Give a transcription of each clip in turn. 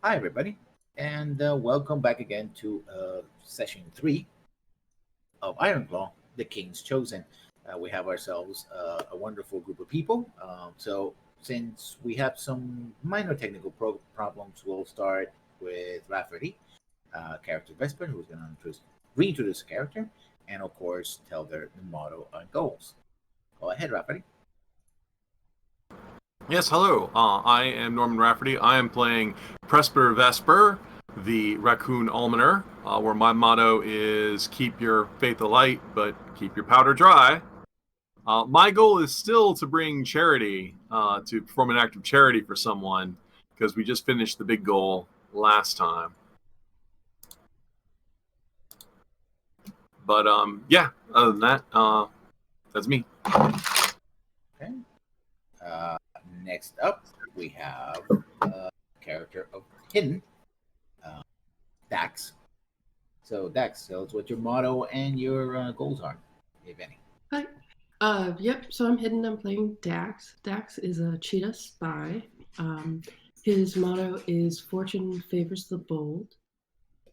Hi, everybody, and welcome back again to session 3 of Ironclaw, the King's Chosen. We have ourselves a wonderful group of people. Since we have some minor technical problems, we'll start with Rafferty, character Vesper, who's going to reintroduce the character, and of course, tell their the motto and goals. Go ahead, Rafferty. Yes, hello. I am Norman Rafferty. I am playing Presper Vesper, the Raccoon Almoner, where my motto is keep your faith alight, but keep your powder dry. My goal is still to bring charity, to perform an act of charity for someone, because we just finished the big goal last time. But, other than that, that's me. Okay. Next up, we have character of Hidden, Dax. So, Dax, tell us what your motto and your goals are, if any. Hi. Yep, so I'm Hidden. I'm playing Dax. Dax is a cheetah spy. His motto is Fortune favors the bold.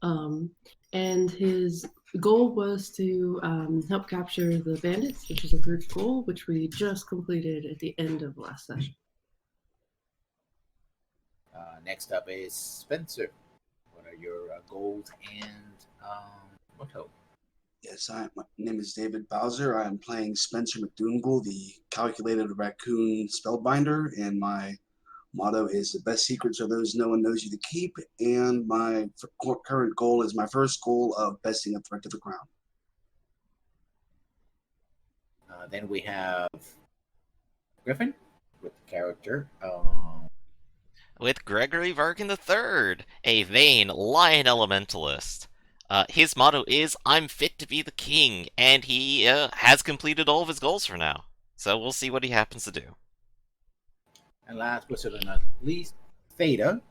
And his goal was to help capture the bandits, which is a group goal, which we just completed at the end of last session. Next up is Spencer. What are your goals and motto? Yes, my name is David Bowser. I am playing Spencer McDougall, the calculated raccoon spellbinder, and my motto is the best secrets are those no one knows you to keep, and my current goal is my first goal of besting a threat to the crown. Then we have Griffin with the character. With Gregory Varkin III, a vain lion elementalist. His motto is, I'm fit to be the king, and he has completed all of his goals for now. So we'll see what he happens to do. And last but certainly not least, Theta.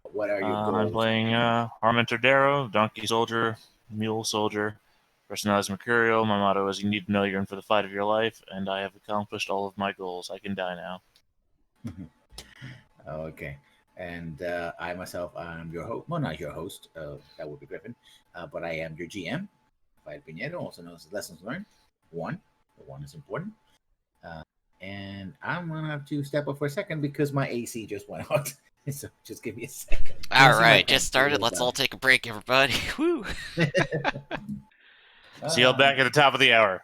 What are your goals? I'm playing Harmentor Darrow, Donkey Soldier, Mule Soldier, personalized Mercurial. My motto is you need to know you're in for the fight of your life, and I have accomplished all of my goals. I can die now. Okay. And I myself, I'm your host. Well, not your host. That would be Griffin. But I am your GM, Fight Pinedo, also known as Lessons Learned. One. The one is important. And I'm going to have to step up for a second because my AC just went out. So just give me a second. Alright, just started. Let's all take a break, everybody. Woo! See you all back at the top of the hour.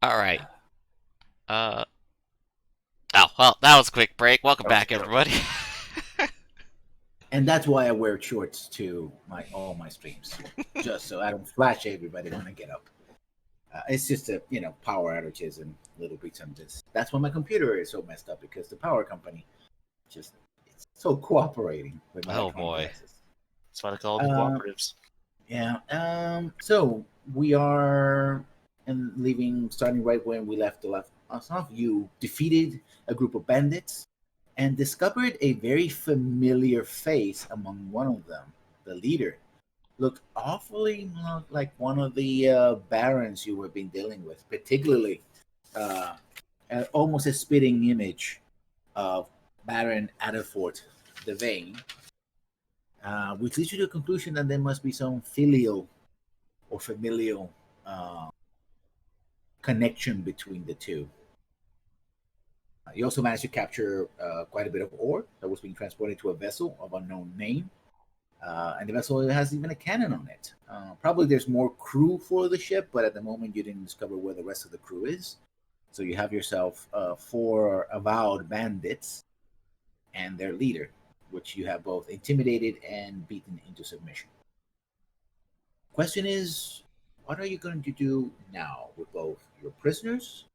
Alright. Oh, well, that was a quick break. Welcome back, everybody. And that's why I wear shorts to all my streams, just so I don't flash everybody when I get up. It's just power outages and little bits on this. That's why my computer is so messed up because the power company it's so cooperating with my devices. That's why they call it the cooperatives. Yeah. So we are starting right when we left off. You defeated a group of bandits and discovered a very familiar face among one of them. The leader looked awfully like one of the barons you have been dealing with, particularly almost a spitting image of Baron Adderfort the Vain, which leads you to the conclusion that there must be some filial or familial connection between the two. You also managed to capture quite a bit of ore that was being transported to a vessel of unknown name. And the vessel has even a cannon on it. Probably there's more crew for the ship, but at the moment you didn't discover where the rest of the crew is. So you have yourself 4 avowed bandits and their leader, which you have both intimidated and beaten into submission. Question is, what are you going to do now with both your prisoners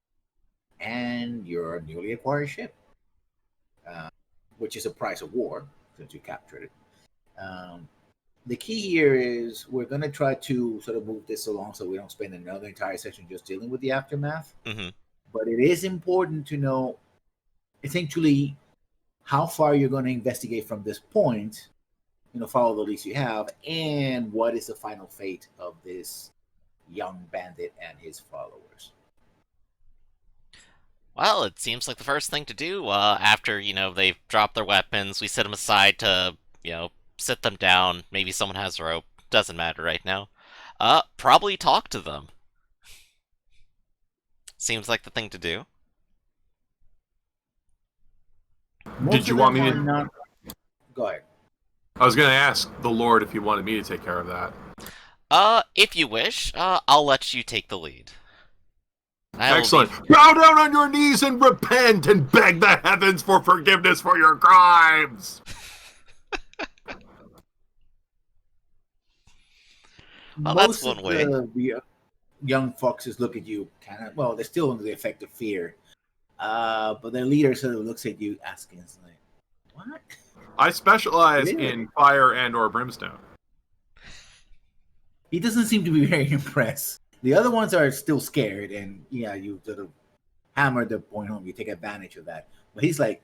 and your newly acquired ship, which is a price of war since you captured it? The key here is we're going to try to sort of move this along so we don't spend another entire session just dealing with the aftermath. Mm-hmm. But it is important to know essentially how far you're going to investigate from this point, follow the leads you have, and what is the final fate of this young bandit and his followers. Well, it seems like the first thing to do after, they've dropped their weapons, we set them aside to, sit them down. Maybe someone has a rope. Doesn't matter right now. Probably talk to them. Seems like the thing to do. Most you of want them me are to- not. Go ahead. I was going to ask the Lord if he wanted me to take care of that. If you wish, I'll let you take the lead. Excellent. Bow down on your knees and repent and beg the heavens for forgiveness for your crimes. Well, that's Most one of way. the young foxes look at you kind of, well, they're still under the effect of fear. But their leader sort of looks at you asking, it's like, what? I specialize Really? in fire and or brimstone. He doesn't seem to be very impressed. The other ones are still scared, and yeah, you sort of hammer the point home. You take advantage of that. But he's like,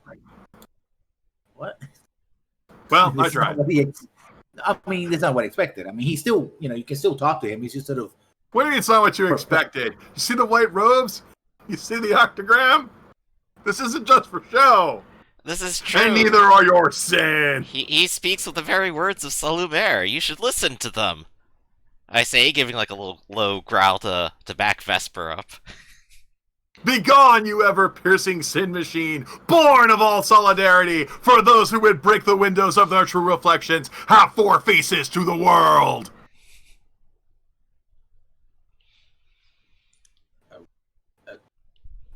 what? Well, I This is not tried. what he I mean, that's not what I expected. I mean, he's still, you can still talk to him. He's just sort of, What do you mean it's not what you expected? You see the white robes? You see the octagram? This isn't just for show. This is true. And neither are your sins. He speaks with the very words of Salumer. You should listen to them. I say, giving like a little low growl to back Vesper up. Begone, you ever-piercing sin machine, born of all solidarity, for those who would break the windows of their true reflections have four faces to the world.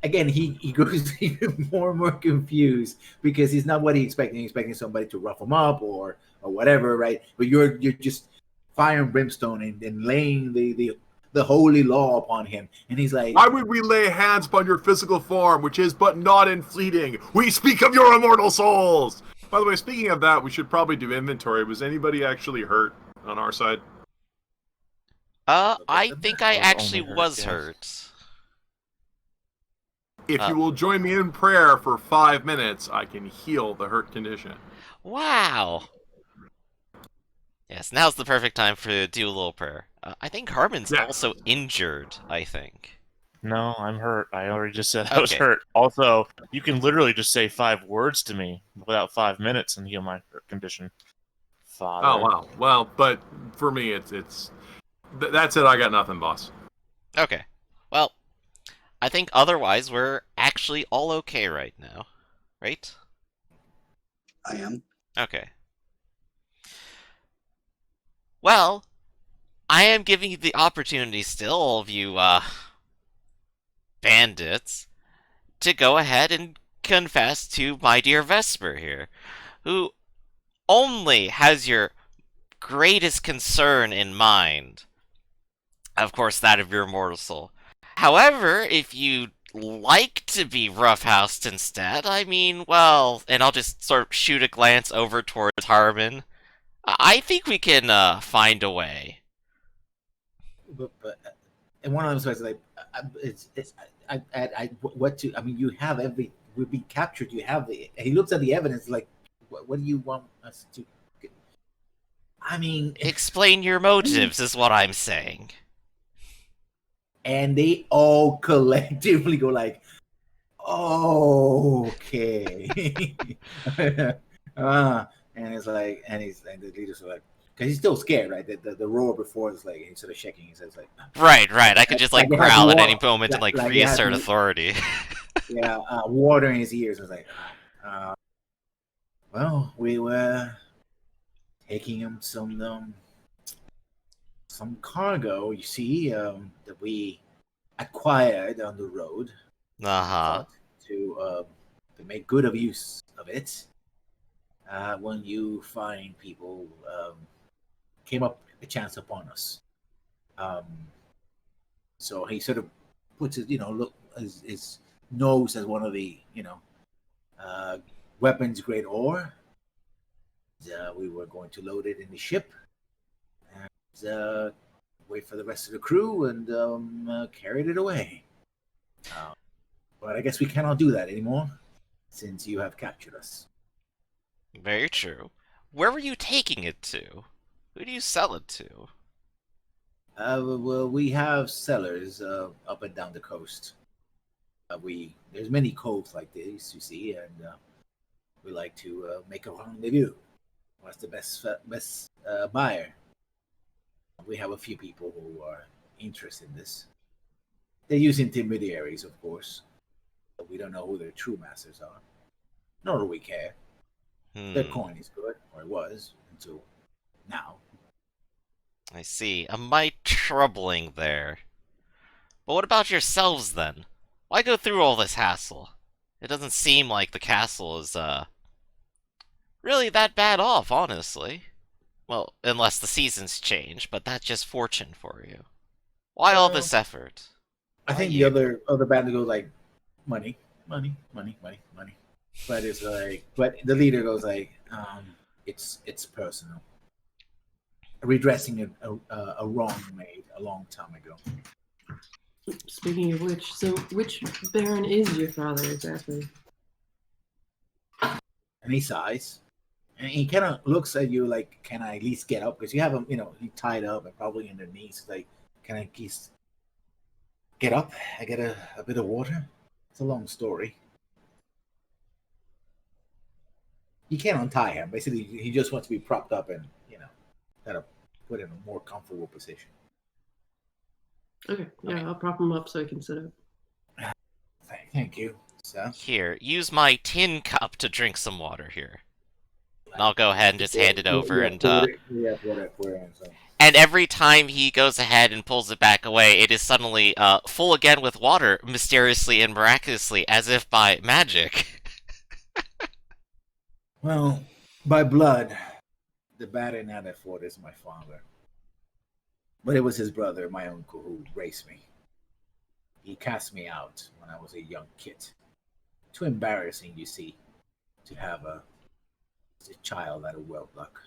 again, he goes even more and more confused because he's not what he expected. He's expecting somebody to rough him up or whatever, right? But you're just fire and brimstone and laying the holy law upon him, and he's like, why would we lay hands upon your physical form, which is but not in fleeting? We speak of your immortal souls. By the way, speaking of that, we should probably do inventory. Was anybody actually hurt on our side? I think I actually only hurt, was yes. hurt. If you will join me in prayer for 5 minutes, I can heal the hurt condition. Wow. Yes, now's the perfect time to do a little prayer. I think Harmon's Yes. also injured, I think. No, I'm hurt. I already just said I was Okay. hurt. Also, you can literally just say 5 words to me without 5 minutes and heal my hurt condition. Father. Oh, wow. Well, but for me, that's it. I got nothing, boss. Okay. Well, I think otherwise we're actually all okay right now. Right? I am. Okay. Well, I am giving you the opportunity still, all of you, bandits, to go ahead and confess to my dear Vesper here, who only has your greatest concern in mind. Of course, that of your immortal soul. However, if you'd like to be roughhoused instead, I mean, well, and I'll just sort of shoot a glance over towards Harmon. I think we can find a way. but and one of them says like, what to? I mean, you have we've been captured. You have the. He looks at the evidence like, what do you want us to? I mean, Explain your motives is what I'm saying. and they all collectively go like, oh, okay. And it's like, and the leaders are like, because he's still scared, right? The roar before is like, he's sort of shaking. He says like, Right. I could just like Like, they have growl at war- any moment and like like they have reassert the- authority. yeah, water in his ears. I was like, well, we were taking him some cargo, you see, that we acquired on the road. Uh-huh. To make good of use of it. When you find people came up a chance upon us. So he sort of puts his, his nose as one of the, weapons grade ore. We were going to load it in the ship and wait for the rest of the crew and carried it away. But I guess we cannot do that anymore since you have captured us. Very true. Where were you taking it to? Who do you sell it to? Well, we have sellers up and down the coast. There's many coves like this, you see, and we like to make a rendezvous. What's the best buyer? We have a few people who are interested in this. They use intermediaries, of course, but we don't know who their true masters are. Nor do we care. Their coin is good, or it was, until now. I see. A mite troubling there. But what about yourselves, then? Why go through all this hassle? It doesn't seem like the castle is, really that bad off, honestly. Well, unless the seasons change, but that's just fortune for you. Why all this effort? I think you? the other band goes like, money, money, money, money, money. But it's like, but the leader goes like, it's personal. Redressing a wrong made a long time ago. Speaking of which, so which baron is your father exactly? And he sighs. And he kind of looks at you like, can I at least get up? Because you have him, he tied up and probably in the knees. Like, can I at least get up? I get a bit of water? It's a long story. You can't untie him. Basically, he just wants to be propped up and, kind of put in a more comfortable position. Okay, yeah, I'll prop him up so I can sit up. Thank you. So, Here, use my tin cup to drink some water here. And I'll go ahead and just hand it over and and every time he goes ahead and pulls it back away, it is suddenly full again with water, mysteriously and miraculously, as if by magic. Well, by blood, the baron at that fort is my father. But it was his brother, my uncle, who raised me. He cast me out when I was a young kid. Too embarrassing, you see, to have a child out of wedlock.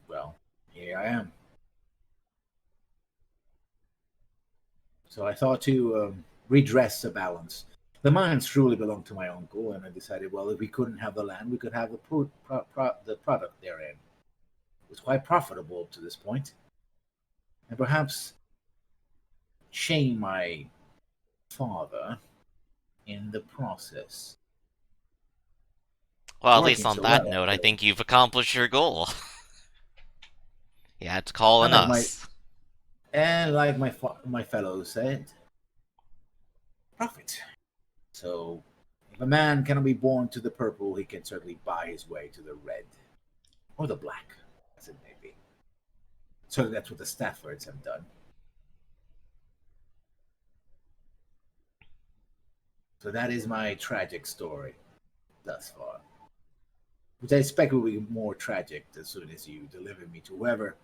Well, here I am. So I thought to redress the balance. The mines truly belonged to my uncle, and I decided, well, if we couldn't have the land, we could have the product therein. It was quite profitable to this point, and perhaps shame my father in the process. Well, at least on that note, I think you've accomplished your goal. You had to call on us. And like my fellow said, profit. So, if a man cannot be born to the purple, he can certainly buy his way to the red. Or the black, as it may be. So that's what the Staffords have done. So that is my tragic story thus far. Which I expect will be more tragic as soon as you deliver me to whoever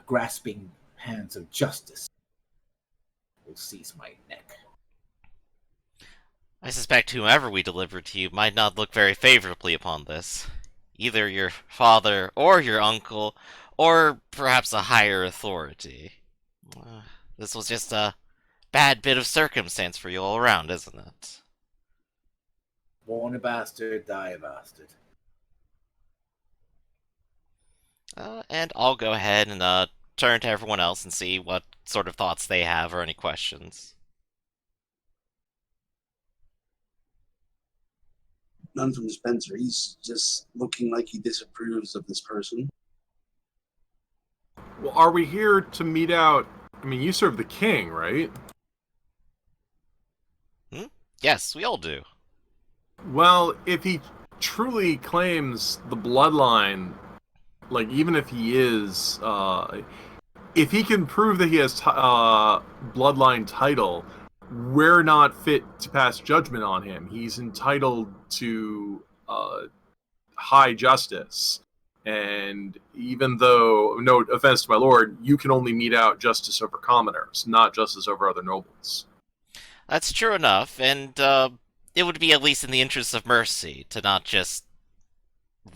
grasping hands of justice will seize my neck. I suspect whomever we deliver to you might not look very favorably upon this. Either your father or your uncle, or perhaps a higher authority. This was just a bad bit of circumstance for you all around, isn't it? Born a bastard, die a bastard. And I'll go ahead and turn to everyone else and see what sort of thoughts they have or any questions. None from Spencer. He's just looking like he disapproves of this person. Well, are we here to meet out? I mean, you serve the king, right? Yes, we all do. Well, if he truly claims the bloodline, like, even if he is, if he can prove that he has bloodline title, we're not fit to pass judgment on him. He's entitled to high justice. And even though, no offense to my lord, you can only mete out justice over commoners, not justice over other nobles. That's true enough, and it would be at least in the interest of mercy to not just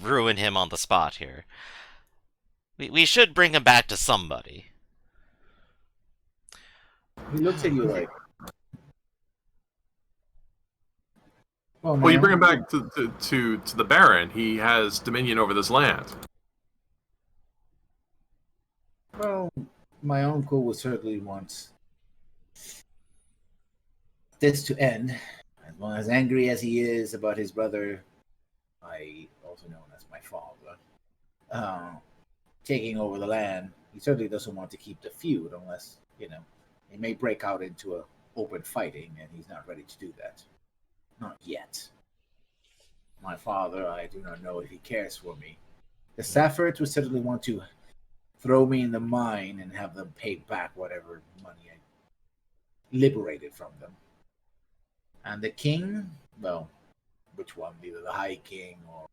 ruin him on the spot here. We should bring him back to somebody. He looks at you like... Well, you bring him back to the Baron. He has dominion over this land. Well, my uncle was certainly once this to end, as angry as he is about his brother, also known as my father, taking over the land, he certainly doesn't want to keep the feud unless, he may break out into a open fighting, and he's not ready to do that. Not yet. My father, I do not know if he cares for me. The Staffords would certainly want to throw me in the mine and have them pay back whatever money I liberated from them. And the king, well, which one, either the High King or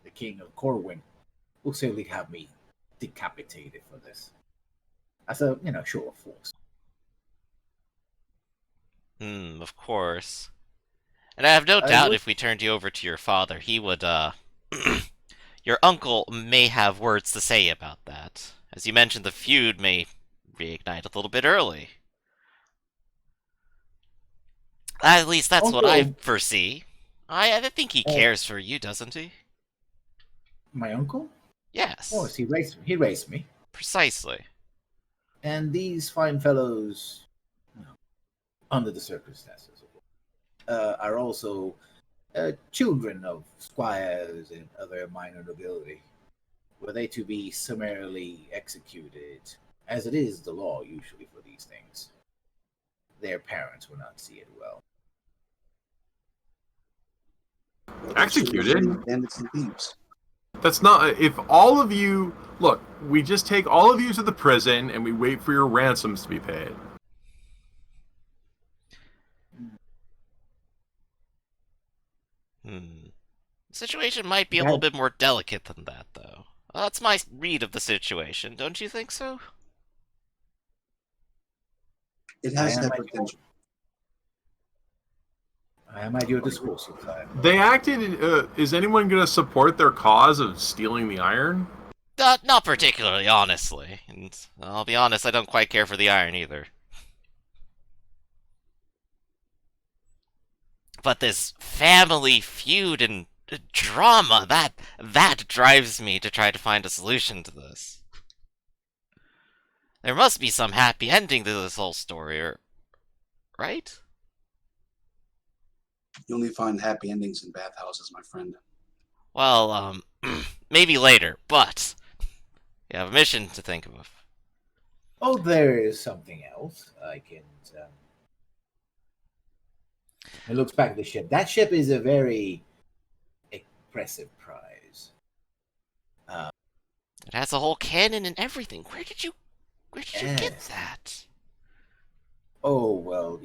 the King of Corwin, will certainly have me decapitated for this. As a, show of force. Of course. And I have no doubt if we turned you over to your father, he would, your uncle may have words to say about that. As you mentioned, the feud may reignite a little bit early. At least that's what I foresee. I think he cares for you, doesn't he? My uncle? Yes. Of course, he raised me. Precisely. And these fine fellows, under the circumstances, are also children of squires and other minor nobility. Were they to be summarily executed, as it is the law usually for these things, their parents will not see it well. Executed? Bandits and thieves. That's not... If all of you... Look, we just take all of you to the prison and we wait for your ransoms to be paid. The situation might be a little bit more delicate than that, though. That's my read of the situation, don't you think so? It has that potential. I am at your disposal, sire. They acted... is anyone going to support their cause of stealing the iron? Not particularly, honestly. And I'll be honest, I don't quite care for the iron either. But this family feud and drama, that drives me to try to find a solution to this. There must be some happy ending to this whole story, right? You only find happy endings in bathhouses, my friend. Well, maybe later, but you have a mission to think of. Oh, there is something else I can... It looks back at the ship. That ship is a very impressive prize. It has a whole cannon and everything. Where did you get that? Oh, well,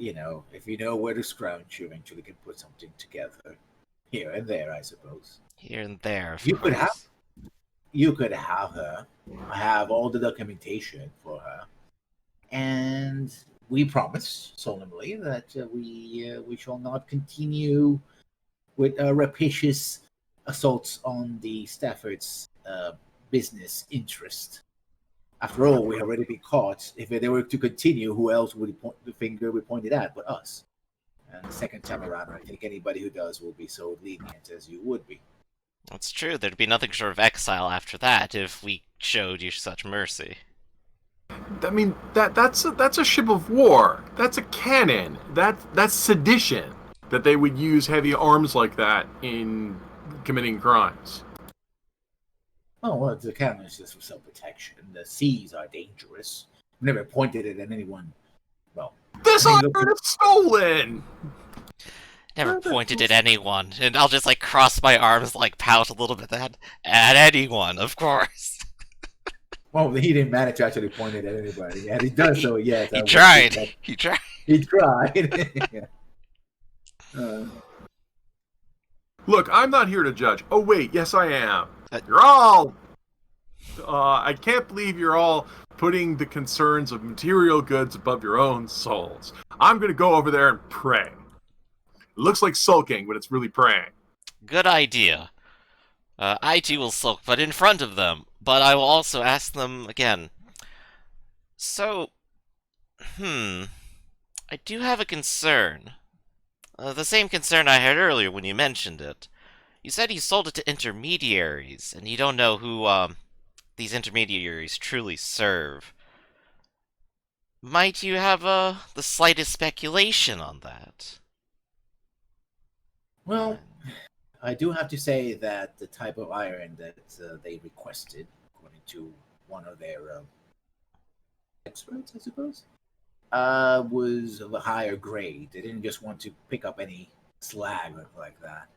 if you know where to scrounge, you eventually can put something together. Here and there, I suppose. Here and there. You could have her. I have all the documentation for her. And we promise solemnly that we shall not continue with rapacious assaults on the Stafford's business interest. After all, we have already been caught. If they were to continue, who else would the finger be pointed at but us? And the second time around, I think anybody who does will be so lenient as you would be. That's true. There'd be nothing short of exile after that if we showed you such mercy. I mean, that's a ship of war. That's a cannon. That's sedition. That they would use heavy arms like that in committing crimes. Oh, well, the cannon is just for self-protection. The seas are dangerous. I've never pointed it at anyone. Well, this iron is stolen! Never pointed at anyone. And I'll just, cross my arms, pout a little bit at anyone, of course. Well, he didn't manage to actually point it at anybody. And he does so, yes. He tried. He tried. He tried. Look, I'm not here to judge. Oh, wait, yes, I am. You're all... I can't believe you're all putting the concerns of material goods above your own souls. I'm going to go over there and pray. It looks like sulking, but it's really praying. Good idea. I too will sulk, but in front of them. But I will also ask them again. So, I do have a concern. The same concern I had earlier when you mentioned it. You said you sold it to intermediaries, and you don't know who these intermediaries truly serve. might you have the slightest speculation on that? Well, I do have to say that the type of iron that they requested, according to one of their experts, I suppose, was of a higher grade. They didn't just want to pick up any slag like that.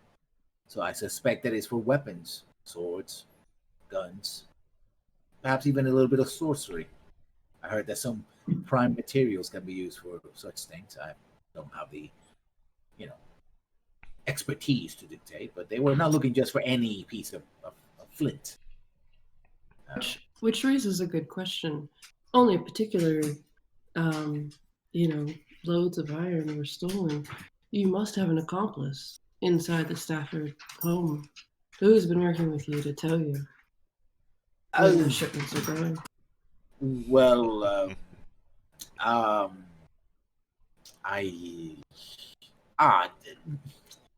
So I suspect that it's for weapons, swords, guns, perhaps even a little bit of sorcery. I heard that some prime materials can be used for such things. I don't have the, expertise to dictate, but they were not looking just for any piece of flint. Which raises a good question. Only a particular, loads of iron were stolen. You must have an accomplice inside the Stafford home. Who's been working with you to tell you where the shipments are going? Well,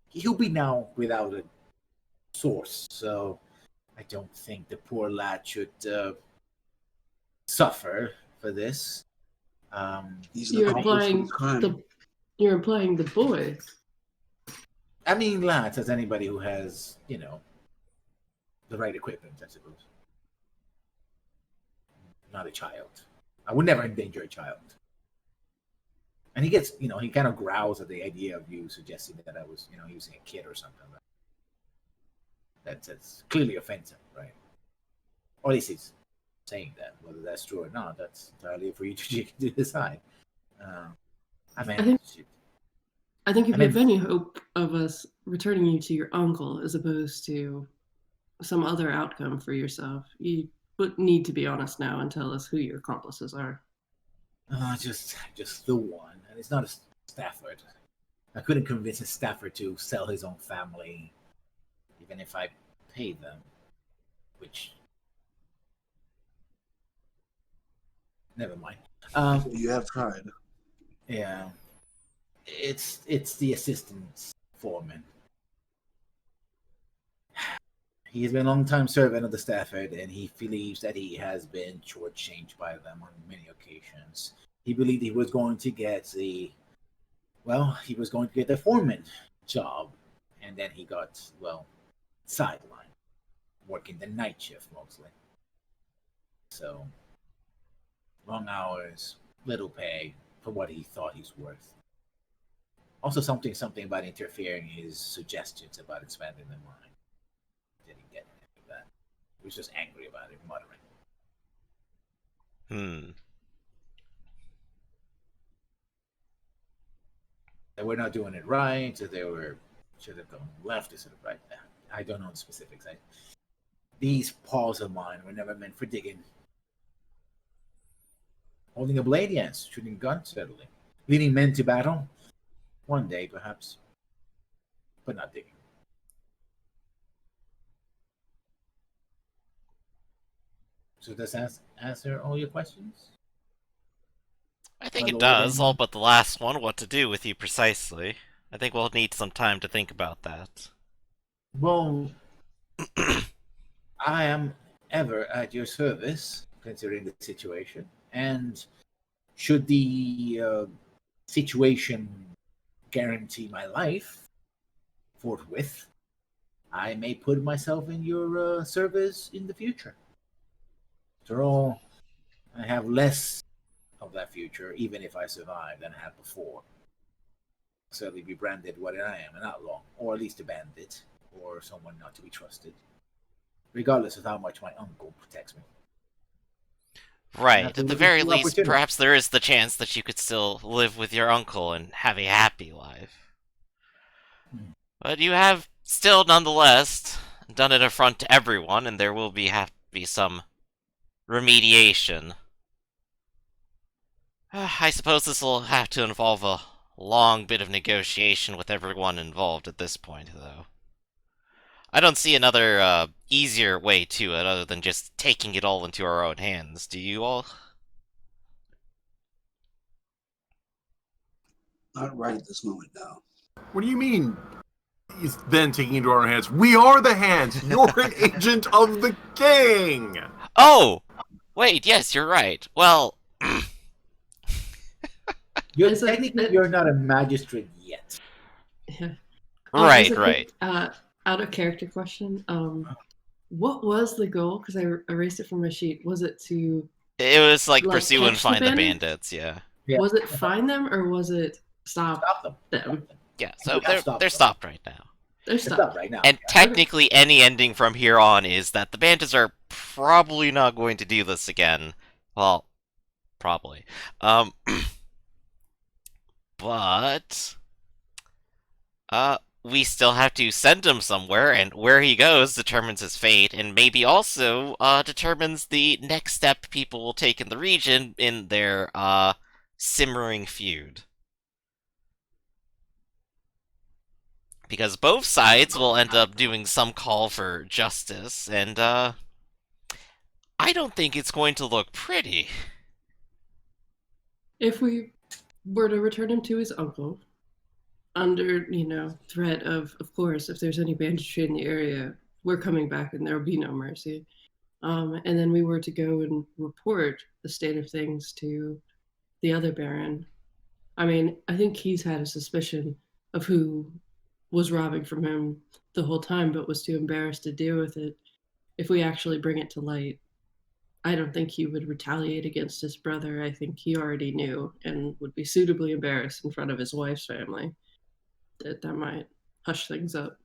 he'll be now without a source, so I don't think the poor lad should suffer for this. He's You're implying the boy. I mean, lads, as anybody who has, the right equipment, I suppose. Not a child. I would never endanger a child. And he gets, he kind of growls at the idea of you suggesting that I was, using a kid or something. That's clearly offensive, right? Or at least he's saying that. Whether that's true or not, that's entirely for you to decide. I think if you have any hope of us returning you to your uncle as opposed to some other outcome for yourself, you would need to be honest now and tell us who your accomplices are. Just the one, and it's not a Stafford. I couldn't convince a Stafford to sell his own family, even if I paid them. Which, never mind. You have tried. Yeah, it's the assistant foreman. He has been a long-time servant of the Stafford, and he believes that he has been shortchanged by them on many occasions. He believed he was going to get the foreman job, and then he got, sidelined, working the night shift mostly. So, long hours, little pay for what he thought he's worth. Also, something about interfering his suggestions about expanding the mine. Didn't get any of that. He was just angry about it, muttering. They were not doing it right, so they should have gone left instead of right. I don't know the specifics. These paws of mine were never meant for digging. Holding a blade, yes. Shooting guns, steadily. Leading men to battle, one day perhaps, but not digging. So does that answer all your questions? I think it does, all but the last one, what to do with you precisely. I think we'll need some time to think about that. Well, I am ever at your service, considering the situation. And should the situation guarantee my life forthwith, I may put myself in your service in the future. After all, I have less of that future, even if I survive, than I had before. I'll certainly be branded what I am, an outlaw, or at least a bandit, or someone not to be trusted, regardless of how much my uncle protects me. Right, at the very least, perhaps there is the chance that you could still live with your uncle and have a happy life. But you have still, nonetheless, done an affront to everyone, and there will have to be some remediation. I suppose this will have to involve a long bit of negotiation with everyone involved at this point, though. I don't see another easier way to it other than just taking it all into our own hands. Do you all? Not right at this moment, no. What do you mean? He's then taking it into our own hands. We are the hands. You're an agent of the king. Oh, wait. Yes, you're right. Well, You're not a magistrate yet. Yeah. Right, as a right. quick, out of character question, what was the goal? Because I erased it from my sheet. Was it to It was like like pursue and catch the find the bandits? bandits, yeah. Yeah. Was it find them or was it stop Stop them? Yeah, You so have stopped they're them. stopped right now. They're Stop stopped. right now. And technically, any ending from here on is that the bandits are probably not going to do this again. Well, probably. But we still have to send him somewhere, and where he goes determines his fate, and maybe also determines the next step people will take in the region in their simmering feud. Because both sides will end up doing some call for justice, and I don't think it's going to look pretty. If we were to return him to his uncle, under, threat of course, if there's any banditry in the area, we're coming back and there will be no mercy. And then we were to go and report the state of things to the other Baron. I mean, I think he's had a suspicion of who was robbing from him the whole time, but was too embarrassed to deal with it. If we actually bring it to light, I don't think he would retaliate against his brother. I think he already knew and would be suitably embarrassed in front of his wife's family. That might hush things up.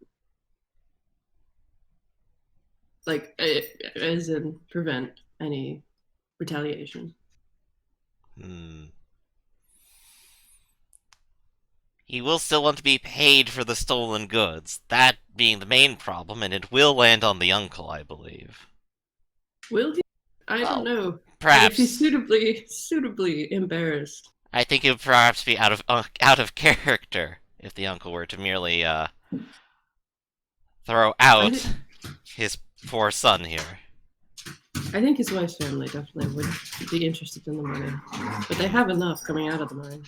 Like, as in prevent any retaliation. He will still want to be paid for the stolen goods, that being the main problem, and it will land on the uncle, I believe. Will he? I don't know. Perhaps. If he's suitably embarrassed. I think it would perhaps be out of character if the uncle were to merely throw out his poor son here. I think his wife's family definitely would be interested in the money, but they have enough coming out of the mine.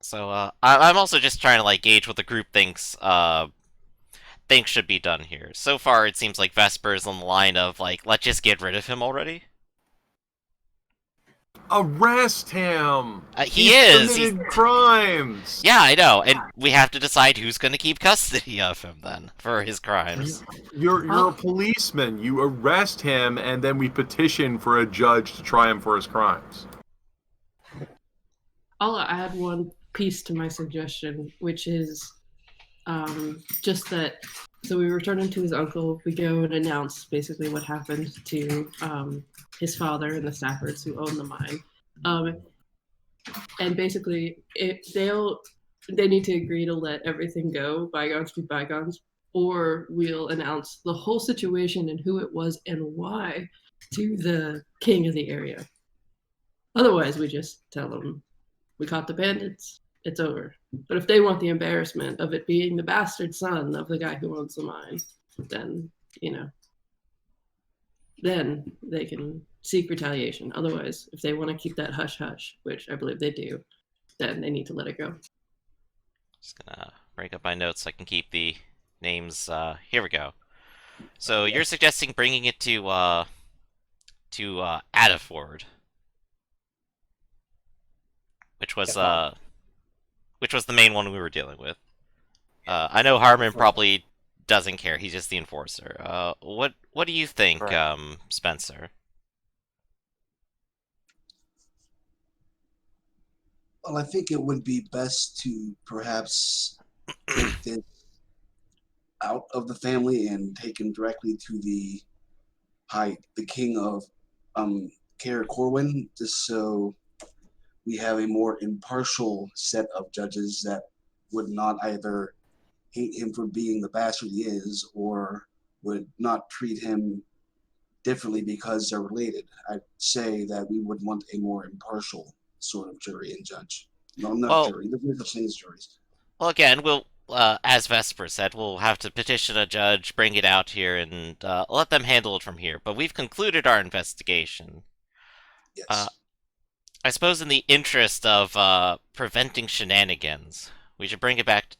So I'm also just trying to gauge what the group thinks should be done here. So far, it seems like Vesper's on the line of let's just get rid of him already. Arrest him! He's committed crimes! Yeah, I know, and we have to decide who's going to keep custody of him, then, for his crimes. You're a policeman. You arrest him, and then we petition for a judge to try him for his crimes. I'll add one piece to my suggestion, which is just that, so we return him to his uncle, we go and announce basically what happened to his father and the Staffords who own the mine. And basically, they need to agree to let everything go, bygones be bygones, or we'll announce the whole situation and who it was and why to the king of the area. Otherwise, we just tell them, we caught the bandits, it's over. But if they want the embarrassment of it being the bastard son of the guy who owns the mine, then, then they can seek retaliation. Otherwise, if they want to keep that hush-hush, which I believe they do, then they need to let it go. Just gonna break up my notes so I can keep the names. Here we go. So you're suggesting bringing it to Adaford, which was the main one we were dealing with. I know Harmon probably doesn't care. He's just the enforcer. What do you think, Spencer? Well, I think it would be best to perhaps take this out of the family and take him directly to the king of Kaer Corwin, just so we have a more impartial set of judges that would not either hate him for being the bastard he is, or would not treat him differently because they're related. I'd say that we would want a more impartial sort of jury and judge. No, not jury. There's no such thing as juries. Well, again, we'll, as Vesper said, we'll have to petition a judge, bring it out here, and let them handle it from here. But we've concluded our investigation. Yes. I suppose in the interest of preventing shenanigans, we should bring him back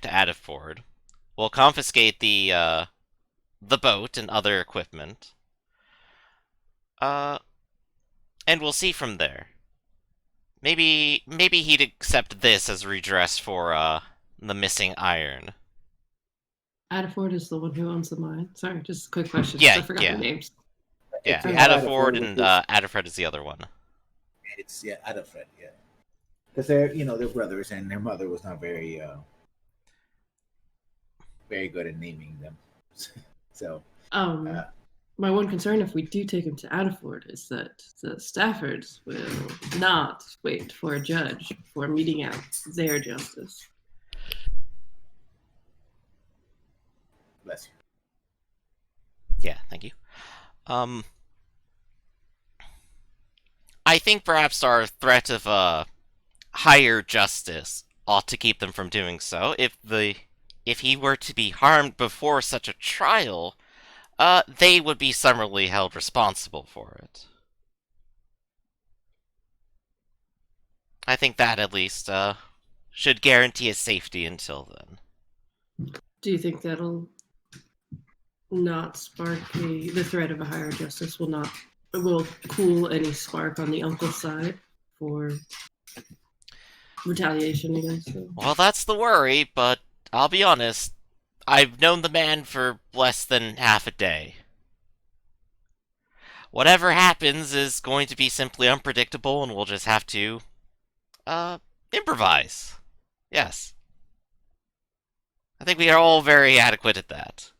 to Adaford. We'll confiscate the the boat and other equipment. And we'll see from there. Maybe he'd accept this as redress for the missing iron. Adaford is the one who owns the mine. Sorry, just a quick question. Yeah, I forgot yeah. their names. Yeah, It's Adaford and Adafred is the other one. It's Adafred, yeah. Because they're brothers, and their mother was not very good at naming them. So my one concern, if we do take him to Adaford, is that the Staffords will not wait for a judge for meting out their justice. Bless you. Yeah, thank you. I think perhaps our threat of higher justice ought to keep them from doing so. If he were to be harmed before such a trial, they would be summarily held responsible for it. I think that at least should guarantee his safety until then. Do you think that'll not spark the threat of a higher justice will cool any spark on the uncle's side for retaliation against him? Well, that's the worry, but I'll be honest, I've known the man for less than half a day. Whatever happens is going to be simply unpredictable, and we'll just have to improvise. Yes. I think we are all very adequate at that.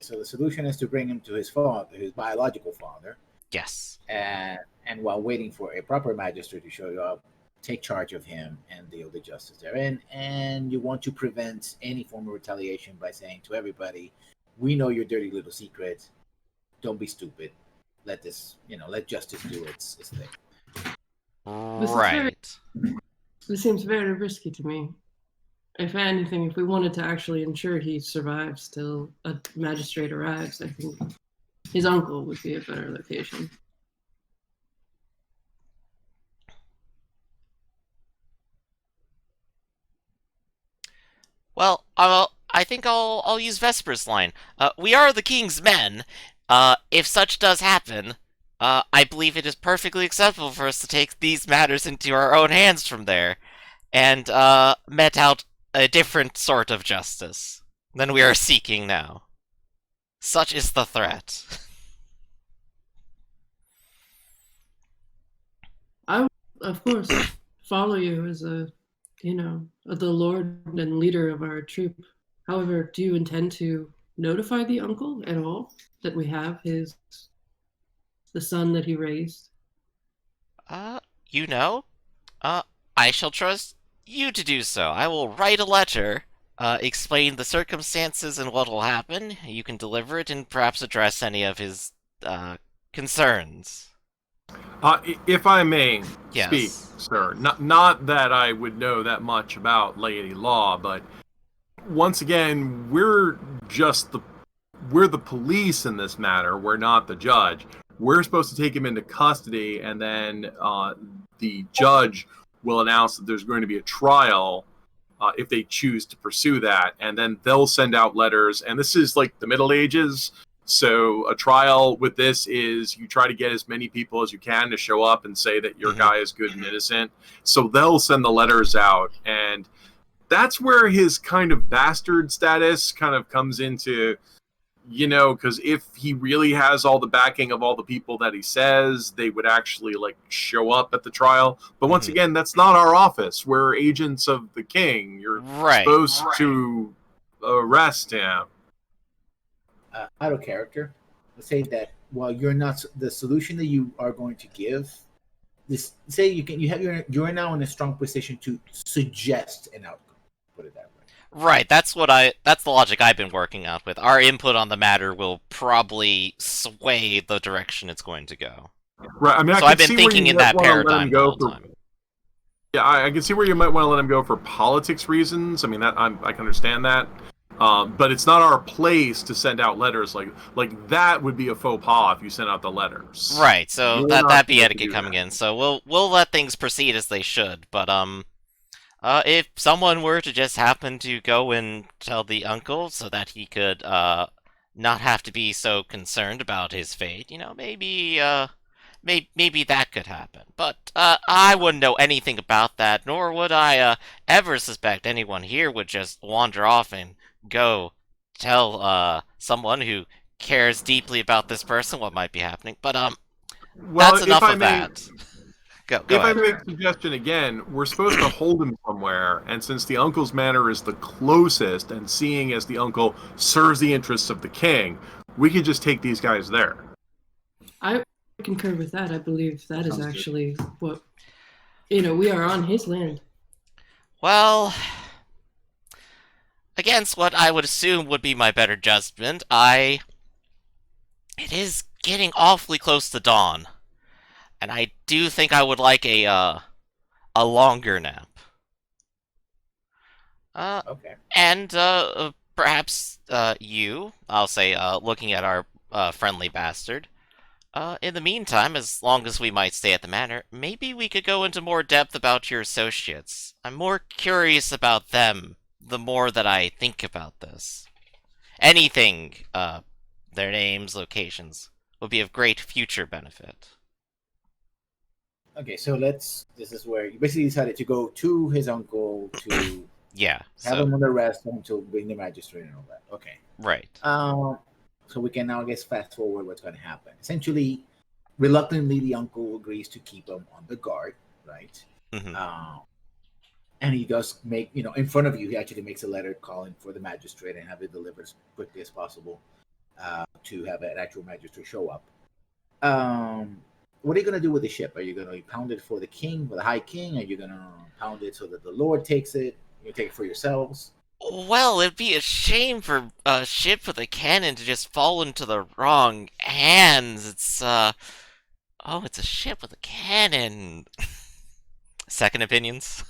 So the solution is to bring him to his father, his biological father. Yes. And while waiting for a proper magistrate to show up, take charge of him and deal the justice there. And you want to prevent any form of retaliation by saying to everybody, we know your dirty little secret. Don't be stupid. Let justice do its thing. Right. This seems very risky to me. If anything, if we wanted to actually ensure he survives till a magistrate arrives, I think his uncle would be a better location. Well, I think I'll use Vesper's line. We are the king's men. If such does happen, I believe it is perfectly acceptable for us to take these matters into our own hands from there, and met out a different sort of justice than we are seeking now. Such is the threat. I would, of course, follow you as the lord and leader of our troop. However, do you intend to notify the uncle at all that we have the son that he raised? I shall trust you to do so. I will write a letter, explain the circumstances and what will happen. You can deliver it and perhaps address any of his concerns. If I may Yes. speak, sir, not that I would know that much about laity law, but once again, we're the police in this matter. We're not the judge. We're supposed to take him into custody, and then the judge will announce that there's going to be a trial if they choose to pursue that, and then they'll send out letters. And this is like the Middle Ages, so a trial with this is you try to get as many people as you can to show up and say that your guy is good and innocent. So they'll send the letters out, and that's where his kind of bastard status kind of comes into, because if he really has all the backing of all the people that he says, they would actually show up at the trial. But once again, that's not our office. We're agents of the king. You're supposed to arrest him. Out of character, let's say that while you're not the solution that you are going to give, you're now in a strong position to suggest an outcome. Put it that way. Right, that's the logic I've been working out with. Our input on the matter will probably sway the direction it's going to go. Right, I mean, I've been thinking in that paradigm the whole time. Yeah, I can see where you might want to let him go for politics reasons. I mean, I can understand that. But it's not our place to send out letters like that would be a faux pas if you sent out the letters. Right, so that'd be etiquette coming in. So we'll let things proceed as they should, but If someone were to just happen to go and tell the uncle so that he could not have to be so concerned about his fate, maybe that could happen. But I wouldn't know anything about that, nor would I ever suspect anyone here would just wander off and go tell someone who cares deeply about this person what might be happening. But Well, that's enough of that. Go if I ahead. make a suggestion again, we're supposed to hold him somewhere, and since the uncle's manor is the closest, and seeing as the uncle serves the interests of the king, we could just take these guys there. I concur with that. I believe that is Sounds good. actually what, we are on his land. Well, against what I would assume would be my better judgment, it is getting awfully close to dawn, and I do think I would like a longer nap. Okay. And perhaps I'll say, looking at our friendly bastard. In the meantime, as long as we might stay at the manor, maybe we could go into more depth about your associates. I'm more curious about them the more that I think about this. Anything, their names, locations, would be of great future benefit. Okay, so this is where you basically decided to go to his uncle to Yeah, have him under arrest until bring the magistrate and all that. Okay. right. So we can now, I guess, fast forward what's going to happen. Essentially, reluctantly, the uncle agrees to keep him on the guard, right? Mhm. And he does make, in front of you, he actually makes a letter calling for the magistrate and have it delivered as quickly as possible to have an actual magistrate show up. What are you going to do with the ship? Are you going to pound it for the king, for the high king? Are you going to pound it so that the Lord takes it? You take it for yourselves? Well, it'd be a shame for a ship with a cannon to just fall into the wrong hands. It's a ship with a cannon. Second opinions?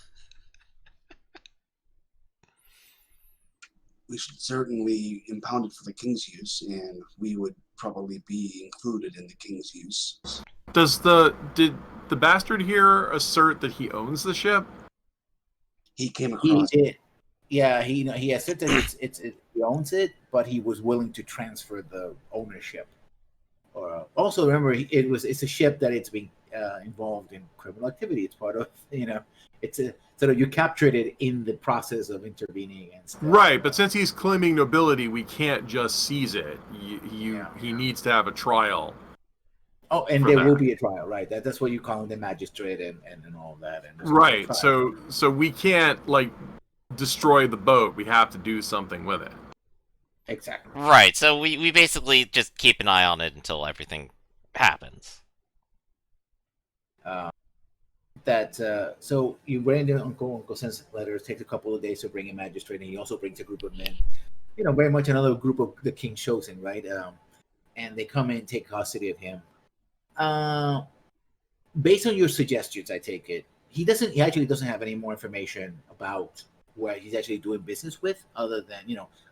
We should certainly impound it for the king's use, and we would probably be included in the king's use. Did the bastard here assert that he owns the ship? He came He across. did. Yeah, he asserted he owns it, but he was willing to transfer the ownership. Also, remember, it's a ship that it's being involved in criminal activity. It's part of it's a sort of, you captured it in the process of intervening and stuff. Right, but since he's claiming nobility, we can't just seize it. He needs to have a trial. Oh, and there will be a trial, right? That's what you call the magistrate and all that. And right. So we can't destroy the boat. We have to do something with it. Exactly. Right. So we basically just keep an eye on it until everything happens. So you bring the uncle sends letters, takes a couple of days to bring a magistrate, and he also brings a group of men. Very much another group of the king's chosen, right? And they come in, take custody of him. Based on your suggestions, I take it he actually doesn't have any more information about where he's actually doing business with, other than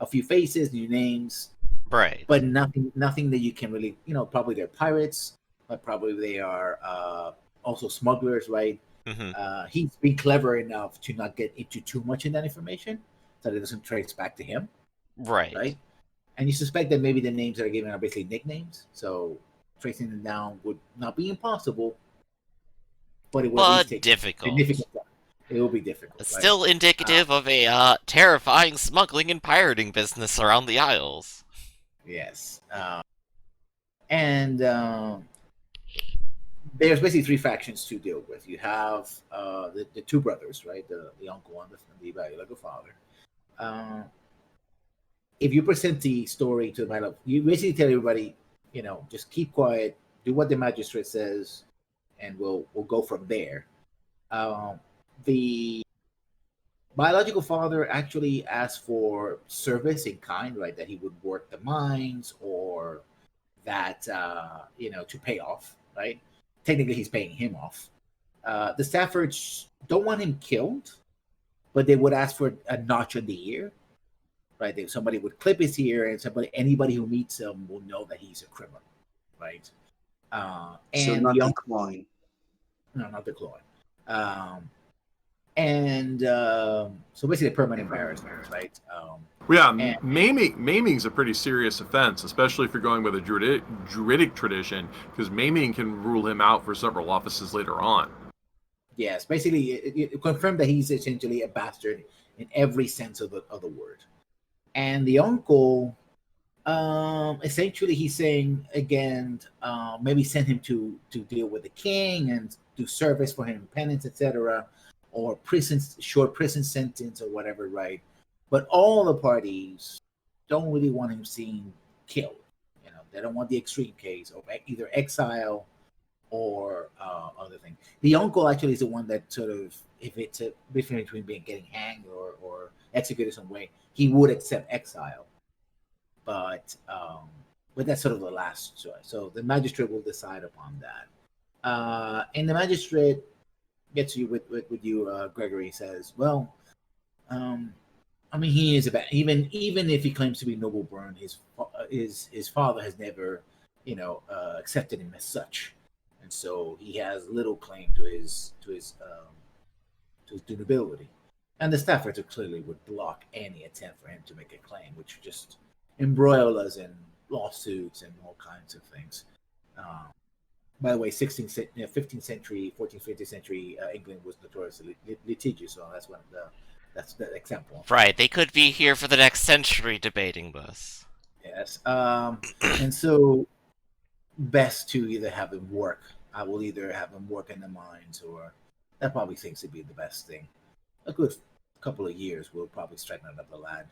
a few faces, new names, right? But nothing that you can really probably they're pirates, but probably they are also smugglers, right? Mm-hmm. He's been clever enough to not get into too much in that information, so that it doesn't trace back to him, right? And you suspect that maybe the names that are given are basically nicknames, so tracing them down would not be impossible, but it will take difficult. Significant time. It will be difficult. Still indicative of a terrifying smuggling and pirating business around the Isles. Yes. And there's basically three factions to deal with. You have the two brothers, right? The uncle and the biological father. If you present the story to the battle, you basically tell everybody, just keep quiet, do what the magistrate says, and we'll go from there. The biological father actually asked for service in kind, right? That he would work the mines, or that to pay off, right? Technically, he's paying him off. The Staffords don't want him killed, but they would ask for a notch in the ear, right? Somebody would clip his ear, and anybody who meets him will know that he's a criminal, right? So not the clawing. No, not the clawing. And so basically permanent embarrassment, right? Maiming's a pretty serious offense, especially if you're going with a druidic tradition, because maiming can rule him out for several offices later on. Yes, basically, it confirmed that he's essentially a bastard in every sense of the word. And the uncle, essentially, he's saying again, maybe send him to deal with the king and do service for him, penance, etc., or short prison sentence or whatever, right? But all the parties don't really want him seen killed. They don't want the extreme case of either exile or other thing. The uncle actually is the one that sort of, if it's a difference between getting hanged or executed some way, he would accept exile. But that's sort of the last choice. So the magistrate will decide upon that. And the magistrate gets you with you, Gregory says, well, he is about even if he claims to be noble born, his father has never, accepted him as such, and so he has little claim to his durability. And the Staffords clearly would block any attempt for him to make a claim, which would just embroil us in lawsuits and all kinds of things. By the way, 15th century, 14th, 15th century England was notoriously litigious, so that's the example. Right, they could be here for the next century debating this. Yes, and so best to either have him work. I will either have him work in the mines, or that probably seems to be the best thing. A good couple of years will probably straighten out the lad,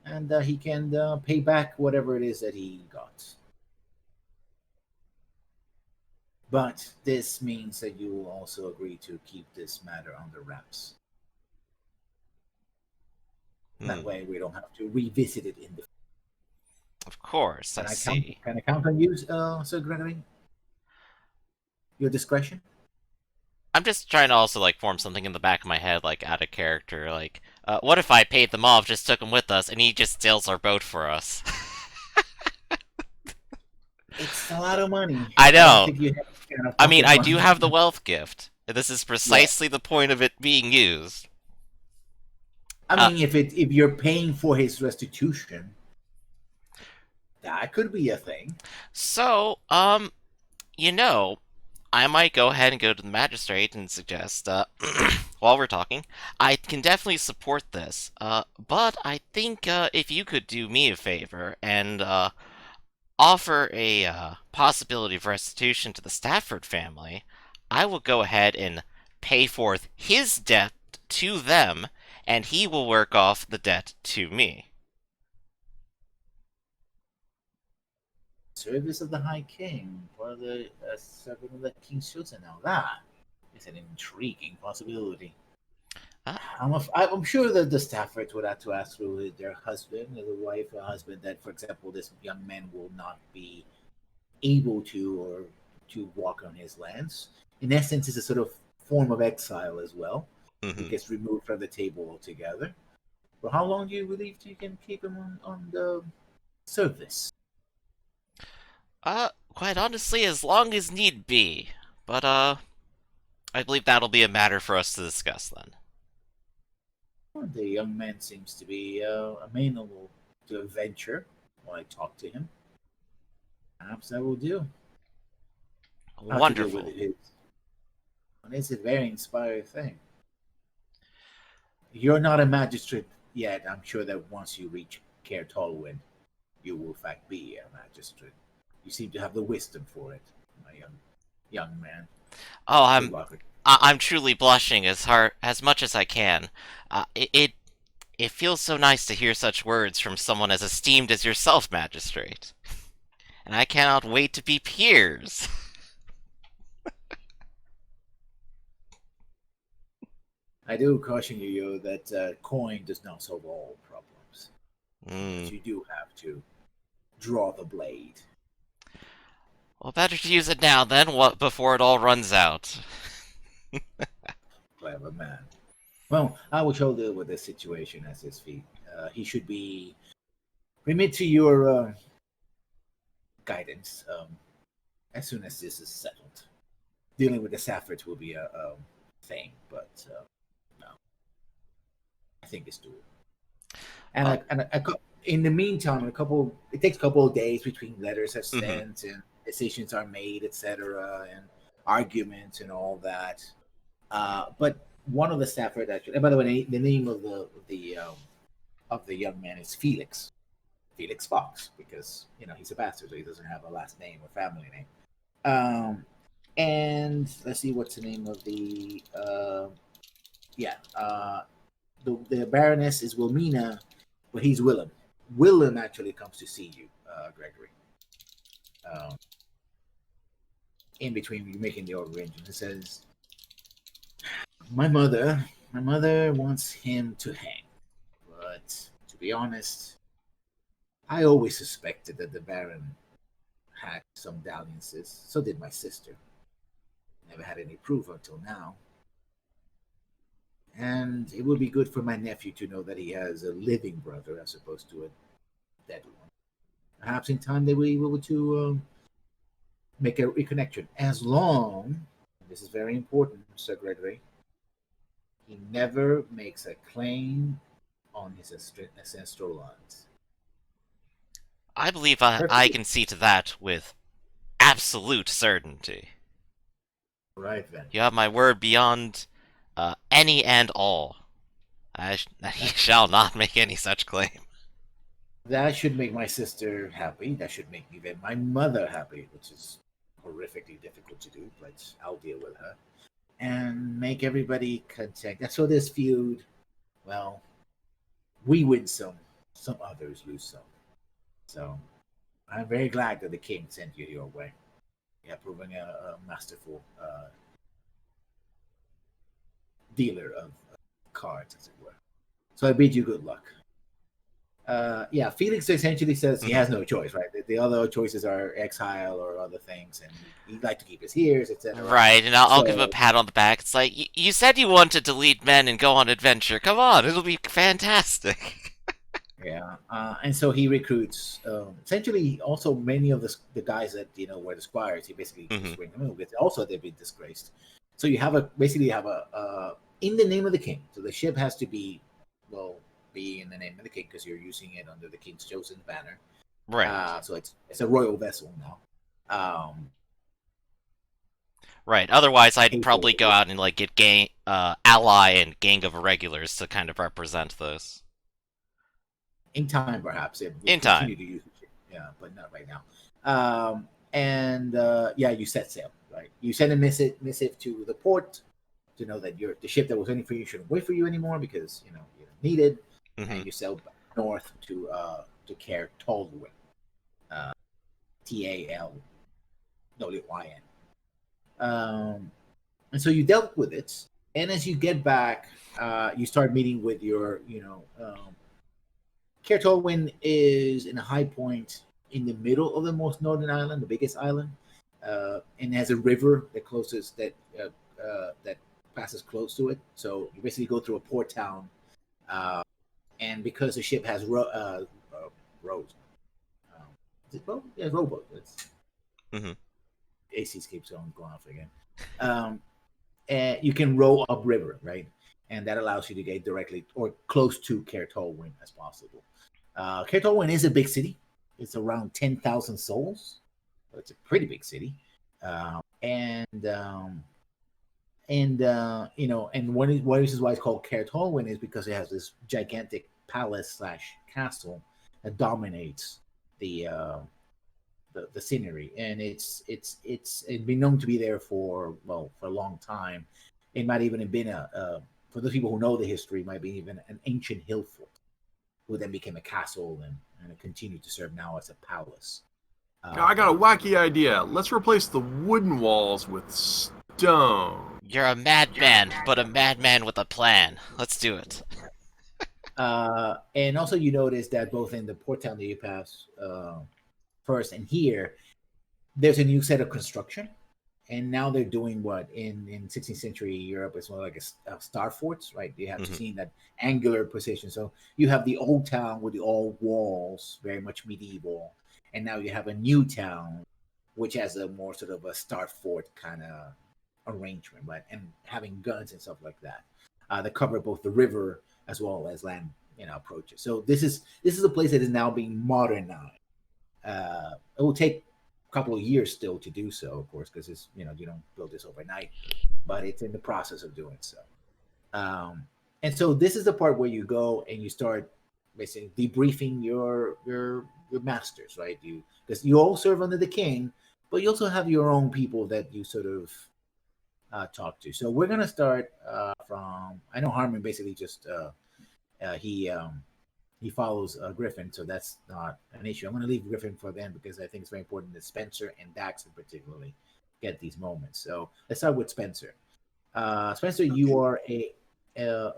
and he can pay back whatever it is that he got. But this means that you will also agree to keep this matter under wraps. That way we don't have to revisit it in the... Of course, I see. Can I count on you, Sir Gregory? Your discretion? I'm just trying to also, form something in the back of my head, out of character. What if I paid them off, just took them with us, and he just sails our boat for us? It's a lot of money. I know. I do have the wealth gift. This is precisely the point of it being used. If you're paying for his restitution, that could be a thing. So, I might go ahead and go to the magistrate and suggest, while we're talking, I can definitely support this. But I think if you could do me a favor and offer a possibility of restitution to the Stafford family, I will go ahead and pay forth his debt to them, and he will work off the debt to me. Service of the High King for the servant of the King's chosen. Now that is an intriguing possibility. I'm sure that the Staffords would have to ask through their husband, or the wife or husband, that, for example, this young man will not be able to walk on his lands. In essence, it's a sort of form of exile as well. Mm-hmm. He gets removed from the table altogether. For how long do you believe you can keep him on the service? Quite honestly, as long as need be. But, I believe that'll be a matter for us to discuss then. Well, the young man seems to be amenable to a venture while I talk to him. Perhaps I will do. Wonderful. It's a very inspiring thing. You're not a magistrate yet. I'm sure that once you reach Caer Tolwyn, you will in fact be a magistrate. You seem to have the wisdom for it, my young man. Oh, I'm truly blushing as much as I can. It feels so nice to hear such words from someone as esteemed as yourself, magistrate. And I cannot wait to be peers. I do caution you, that coin does not solve all problems. But you do have to draw the blade. Well, better to use it now then, before it all runs out. Clever man. Well, I will show deal with this situation as his feet. He should be remit to your guidance as soon as this is settled. Dealing with the Staffords will be a thing, but no. I think it's doable. In the meantime, it takes a couple of days between letters are sent and decisions are made, etc., and arguments and all that. But one of the staffers actually, and by the way, the name of the young man is Felix Fox, because he's a bastard, so he doesn't have a last name or family name. And let's see, what's the name of the the Baroness is Wilmina, but he's Willem. Willem actually comes to see you, Gregory. In between you making the arrangement, it says, my mother wants him to hang, but to be honest, I always suspected that the Baron had some dalliances. So did my sister. Never had any proof until now. And it would be good for my nephew to know that he has a living brother as opposed to a dead one. Perhaps in time they will be able to make a reconnection. As long, this is very important, Sir Gregory, he never makes a claim on his ancestral lines. I believe I can see to that with absolute certainty. Right then. You have my word beyond any and all. He shall not make any such claim. That should make my sister happy. That should make even my mother happy, which is horrifically difficult to do, but I'll deal with her. And make everybody content. So this feud, well, we win some others lose some. So I'm very glad that the king sent you your way. Yeah, proving a masterful dealer of cards, as it were. So I bid you good luck. Felix essentially says he has no choice, right? The other choices are exile or other things, and he'd like to keep his ears, etc. Right, and I'll give him a pat on the back. It's like, you said you wanted to lead men and go on adventure. Come on, it'll be fantastic. Yeah, and so he recruits. Essentially, also many of the guys that were the squires. He basically just bring them in because also they've been disgraced. So you have a in the name of the king. So the ship has to be in the name of the king because you're using it under the king's chosen banner. Right. So it's a royal vessel now. Right. Otherwise, I'd probably go out and get ally and gang of irregulars to kind of represent this. In time, perhaps. In time. To use it. Yeah, but not right now. You set sail. Right. You send a missive to the port to know that the ship that was waiting for you shouldn't wait for you anymore because you're needed. And you sail north to Caer Tolwyn. Talwyn. And so you dealt with it, and as you get back, you start meeting with your, Caer Tolwyn is in a high point in the middle of the most northern island, the biggest island, and has a river that passes close to it. So you basically go through a port town. And because the ship has rows, rowboat. AC keeps going off again. And you can row upriver, right? And that allows you to get directly or close to Caer Tolwyn as possible. Caer Tolwyn is a big city. It's around 10,000 souls. So it's a pretty big city. And one reason why it's called Caer Tolwyn is because it has this gigantic palace / castle that dominates the scenery, and it's been known to be there for a long time. It might even have been for those people who know the history, might be even an ancient hill fort, who then became a castle and it continued to serve now as a palace. I got a wacky idea. Let's replace the wooden walls with stone. You're a madman, but a madman with a plan. Let's do it. And also you notice that both in the port town that you pass first and here, there's a new set of construction. And now they're doing what in 16th century Europe is more like a star forts, right? You have seen that angular position. So you have the old town with the old walls, very much medieval. And now you have a new town, which has a more sort of a star fort kind of arrangement, right? And having guns and stuff like that. That cover both the river as well as land approaches. So this is a place that is now being modernized. It will take a couple of years still to do so, of course, because it's you don't build this overnight, but it's in the process of doing so. And so this is the part where you go and you start basically debriefing your masters, right? Because you all serve under the king, but you also have your own people that you sort of talk to. So we're gonna start from. I know Harmon basically just he follows Griffin, so that's not an issue. I'm gonna leave Griffin for them because I think it's very important that Spencer and Daxon particularly get these moments. So let's start with Spencer. Spencer, you are a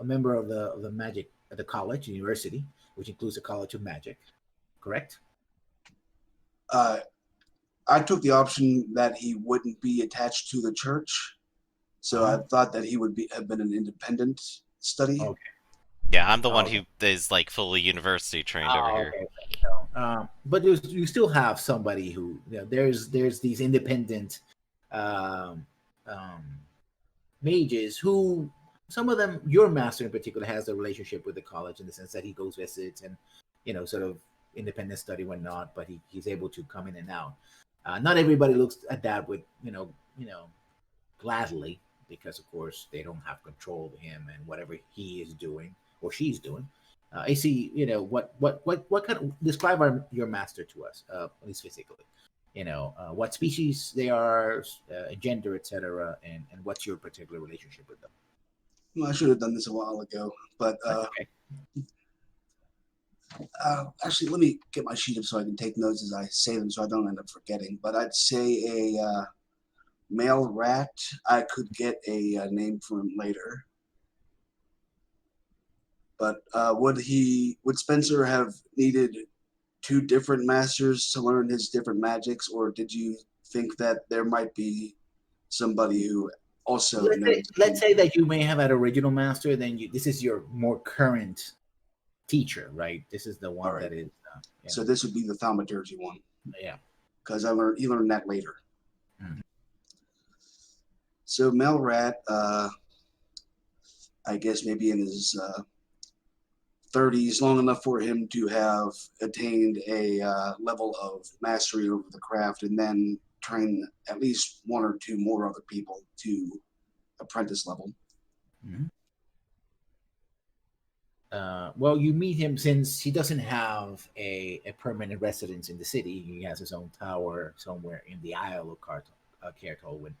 member of the magic of the college university, which includes the College of Magic, correct? I took the option that he wouldn't be attached to the church, so I thought that he would have been an independent study. Okay. Yeah, I'm the one who is like fully university trained over here. Okay. But you still have somebody who there's these independent mages who some of them, your master in particular, has a relationship with the college in the sense that he goes visits and sort of independent study when not, but he's able to come in and out. Not everybody looks at that with gladly, because of course they don't have control of him and whatever he is doing or she's doing. AC, what kind of describe your master to us, at least physically. What species they are, gender, etc., and what's your particular relationship with them. Well, I should have done this a while ago, but okay. Actually, let me get my sheet up so I can take notes as I say them, so I don't end up forgetting. But I'd say a male rat. I could get a name for him later. But would Spencer have needed 2 different masters to learn his different magics, or did you think that there might be somebody who also let's say that you may have an original master, then this is your more current teacher, right? This is the one that is so this would be the thaumaturgy one. Yeah, because he learned that later. Mm-hmm. So male rat, I guess maybe in his 30s, long enough for him to have attained a level of mastery over the craft, and then train at least 1 or 2 more other people to apprentice level. Mm-hmm. Well, you meet him since he doesn't have a permanent residence in the city. He has his own tower somewhere in the Isle of Caer Tolwyn,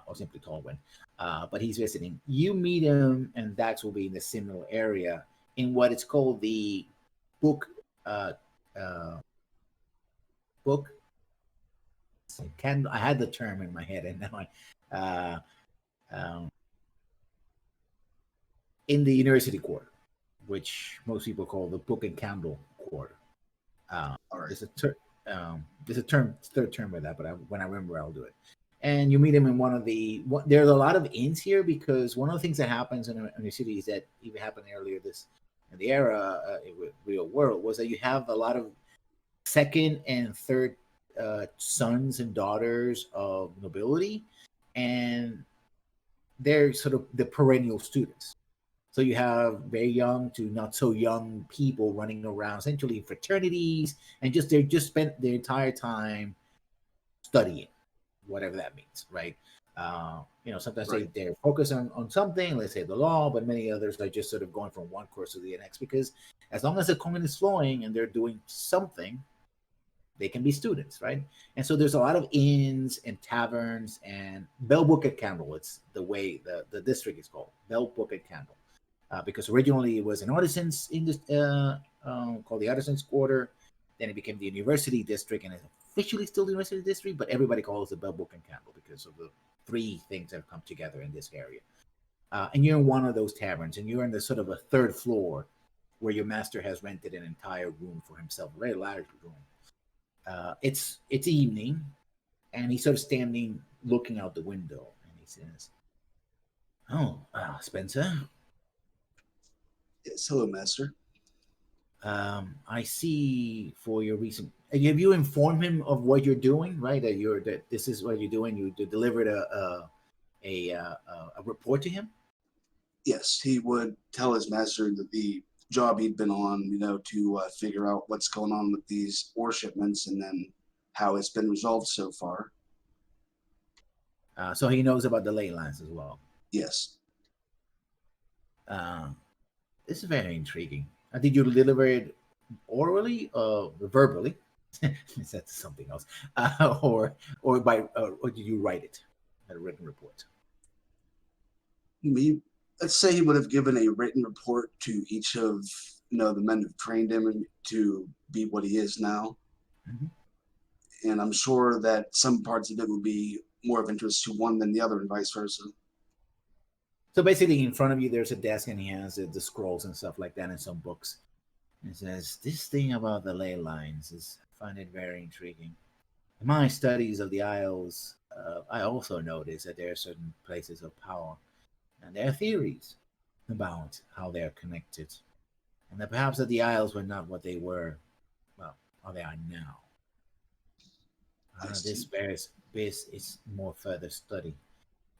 or simply Tolwyn. But he's visiting. You meet him, and Dax will be in a similar area in what is called the book. Book. I had the term in my head, and now in the university quarter, which most people call the Book and Candle quarter. There's a third term with that, but when I remember, I'll do it. And you meet him in one of there's a lot of inns here, because one of the things that happens in the city is that even happened earlier in the era with real world, was that you have a lot of second and third sons and daughters of nobility, and they're sort of the perennial students. So you have very young to not so young people running around, essentially in fraternities, and they just spent their entire time studying, whatever that means, right? Sometimes they're focused on something, let's say the law, but many others are just sort of going from one course to the next, because as long as the coin is flowing and they're doing something, they can be students, right? And so there's a lot of inns and taverns and Bell Book and Candle. It's the way the district is called, Bell Book and Candle. Because originally it was an artisans called the Artisans Quarter. Then it became the University District, and it's officially still the University District, but everybody calls it Bell Book and Candle because of the 3 things that have come together in this area. And you're in one of those taverns, and you're in the sort of a 3rd floor where your master has rented an entire room for himself, a very large room. It's evening, and he's sort of standing looking out the window, and he says, "Oh, Spencer." Yes, hello, master. I see for your recent. Have you informed him of what you're doing? Right, that this is what you're doing. You delivered a report to him. Yes, he would tell his master that the job he'd been on, to figure out what's going on with these ore shipments and then how it's been resolved so far. So he knows about the ley lines as well. Yes. This is very intriguing. Did you deliver it orally, verbally? That's something else, or or did you write it, a written report? Let's say he would have given a written report to each of the men who've trained him to be what he is now. Mm-hmm. And I'm sure that some parts of it would be more of interest to one than the other, and vice versa. So basically, in front of you, there's a desk, and he has the scrolls and stuff like that, and some books. It says, "This thing about the ley lines I find it very intriguing. In my studies of the Isles, I also noticed that there are certain places of power, and there are theories about how they are connected, and that perhaps that the Isles were not what they were, well, how they are now. This is more further study,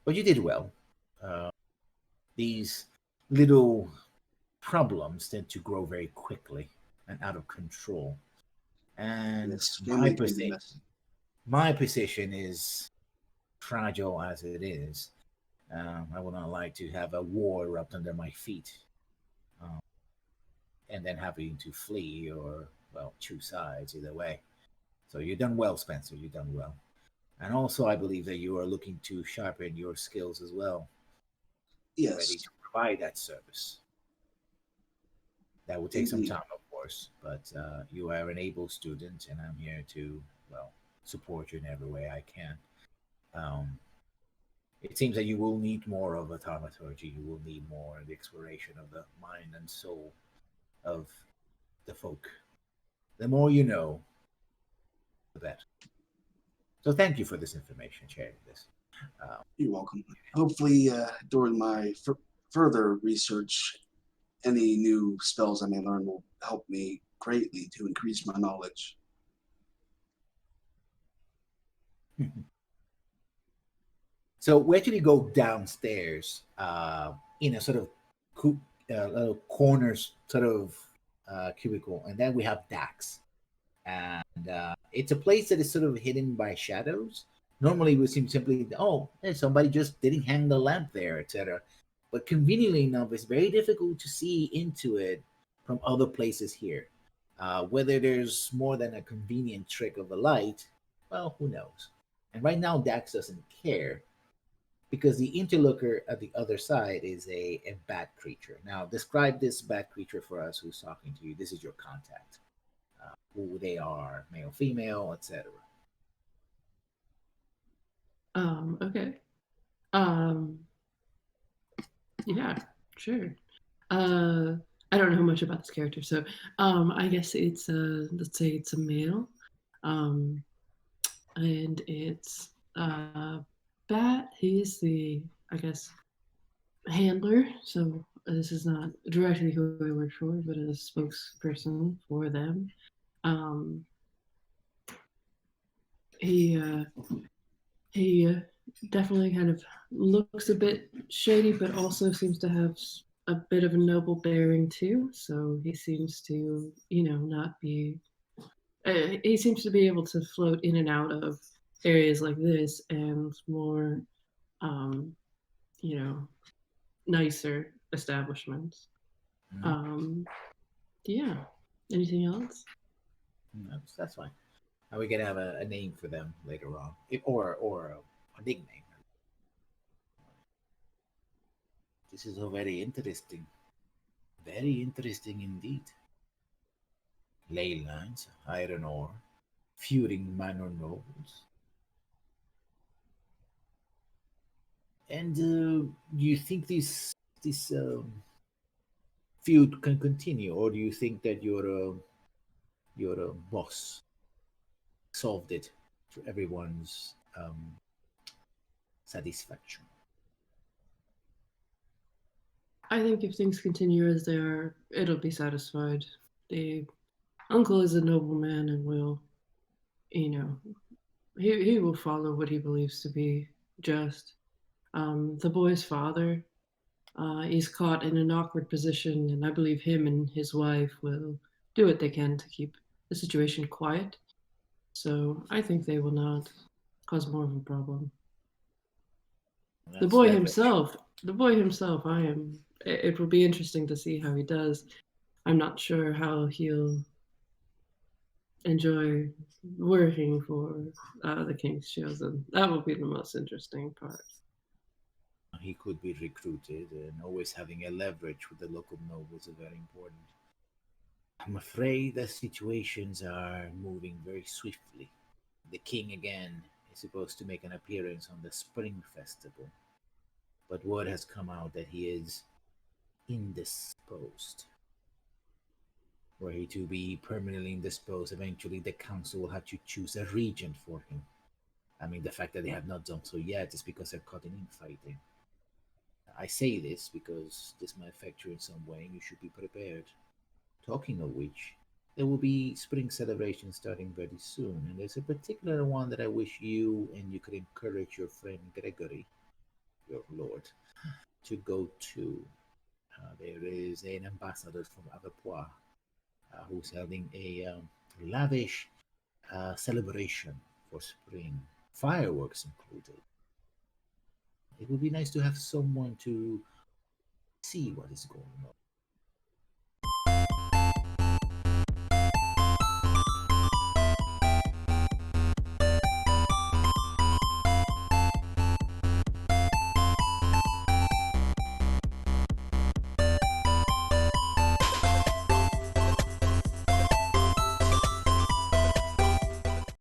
but you did well. Uh, these little problems tend to grow very quickly and out of control. And Yes, family can be messy. my position is fragile as it is. I would not like to have a war erupt under my feet, um, and then having to flee or, well, choose sides either way. So you've done well, Spencer. You've done well. And also, I believe that you are looking to sharpen your skills as well, ready Yes, to provide that service. That will take some indeed. time, of course, but you are an able student, and I'm here to, well, support you in every way I can. Um, it seems that you will need more of a thaumaturgy. You will need more of the exploration of the mind and soul of the folk. The more you know, the better. So thank you for this information, sharing this. You're welcome. Hopefully, during my further research, any new spells I may learn will help me greatly to increase my knowledge. So we actually go downstairs in a sort of little corners sort of cubicle, and then we have Dax, and it's a place that is sort of hidden by shadows. Normally, we seem simply, oh, hey, somebody just didn't hang the lamp there, etc. But conveniently enough, it's very difficult to see into it from other places here. Whether there's more than a convenient trick of the light, well, who knows? And right now, Dax doesn't care because the interlocutor at the other side is a bat creature. Now, describe this bat creature for us who's talking to you. This is your contact. Who they are, male, female, etc. Okay. Um, yeah, sure. I don't know much about this character, so I guess it's let's say it's a male, um, and it's Bat. He's the, I guess, handler. So this is not directly who I work for, but a spokesperson for them. Um, he definitely kind of looks a bit shady, but also seems to have a bit of a noble bearing too. So he seems to, not be. He seems to be able to float in and out of areas like this and more, um, you know, nicer establishments. Mhm. Yeah. Anything else? That's fine. And we can have a name for them later on, or a nickname. This is all very interesting indeed. Ley lines, iron ore, feuding minor nobles. And do you think this feud can continue, or do you think that your boss solved it to everyone's satisfaction? I think if things continue as they are, it'll be satisfied. The uncle is a noble man and will, you know, he will follow what he believes to be just. The boy's father, He's caught in an awkward position, and I believe him and his wife will do what they can to keep the situation quiet. So I think they will not cause more of a problem. The boy himself, it will be interesting to see how he does. I'm not sure how he'll enjoy working for the King's Chosen. That will be the most interesting part. He could be recruited, and always having a leverage with the local nobles is very important. I'm afraid that situations are moving very swiftly. The king again is supposed to make an appearance on the spring festival, but word has come out that he is indisposed. Were he to be permanently indisposed, eventually the council will have to choose a regent for him. I mean, the fact that they have not done so yet is because they're caught in infighting. I say this because this might affect you in some way, and you should be prepared. Talking of which, there will be spring celebrations starting very soon, and there's a particular one that I wish you could encourage your friend Gregory, your lord, to go to. There is an ambassador from Avapois who's holding a lavish celebration for spring, fireworks included. It would be nice to have someone to see what is going on.